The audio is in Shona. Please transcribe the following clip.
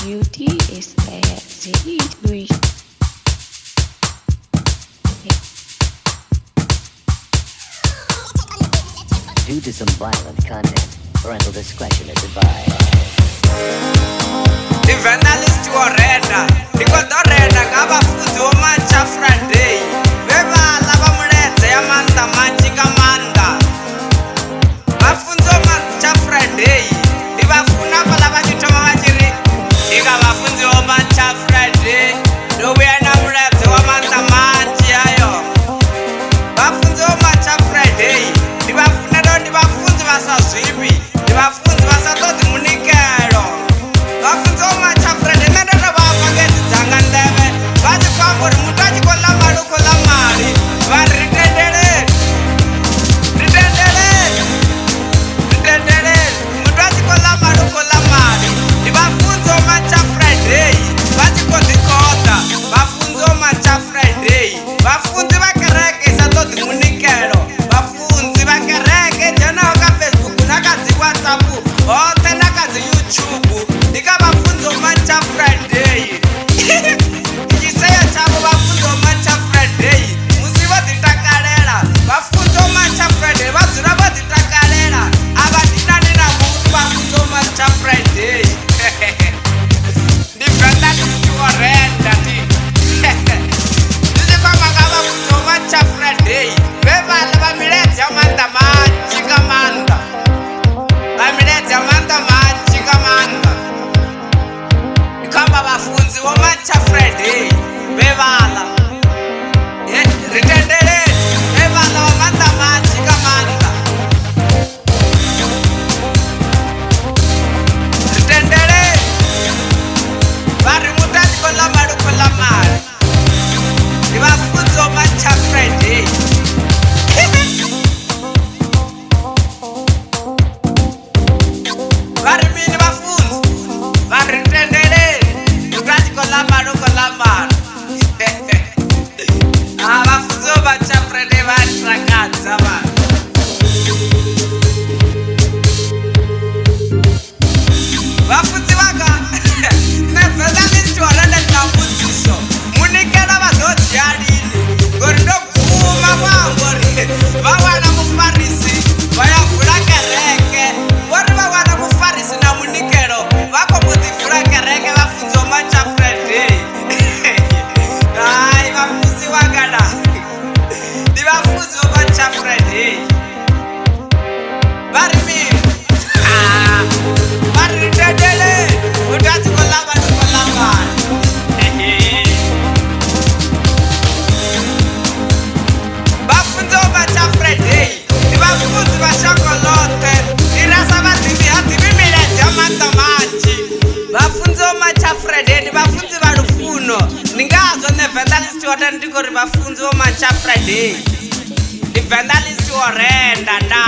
UTSAZE durch. Due to some violent content, parental discretion is advised. The vandalist warenda, ikodorenda ngabafuzi womacha Friday. Vevala vamuleze yamanda majinga manda. Vafunzi womacha Friday, ndivafuna pala vachitoma vachiri. Ika vafunzi womacha Friday, ndovuya na muleze wamanda maji ayo. Vafunzi womacha Friday, ndivafuna ndo ndivafunzi vasazvipi, ndivafunzi vasatodzi munikelo. Vafunzi womacha Friday, mende ndovapa ngedzidzanga ndeve. Vachifamba uri mutu achikola mari ukola mari. Vari ritendere, mutu achikola mari ukola mari. Ndivafunzi womacha Friday, vachikozvikota. Vafunzi womacha Friday, vafunzi vakereke isatodzi munikelo. Vafunzi vakereke jenauka Facebook nakadzi WhatsApp hote nakadzi YouTube. Ndikavafunzi womacha Friday. Ichiseya chavo vafunzi womacha Friday, musivo dzitakalela. Vafunzi womacha Friday vadzura vodzitakalela. Avadinani na mutu vafunzi womacha Friday. Ndibvenda tichiorenda ti ndichikwamanga vafunzi womacha Friday vevala vamiledzi yamanda majinga manda. Vamiledzi yamanda majinga manda. Kamba vafunzi womacha Friday vevala ritendere vevala vamanda majinga manda. Ritendere vari mutachikola mari ukola mari. Ndivafunzi womacha Friday. Vari mini vafunzi vari ritendere mutachikola mari ukola mari. Vafunzi womacha Friday vatrakadza vanhu. Vafunzi vaka nebvenda ndichiorenda ndinambudziso munikela vazodyalini ngori ndoguma kwangori vawana mufarisi vayavhura kereke. Vori vawana mufarisi na munikelo vakomudzivhura kereke vafunzi womacha Friday. Hai vafunzi vakada ndi vafunzi womacha Friday. Vari mini vari ritendele utachikola vanhu kolangana. Vafunzi womacha Friday ndi vafunzi vashangolote. Ndirasa vadzivi hadzivi miledzi yamanda manji. Vafunzi womacha Friday ndi vafunzi varufuno. Ndingazvo nevhendalist wota ndikori vafunzi womacha Friday. Ndi vhendalist worenda nda.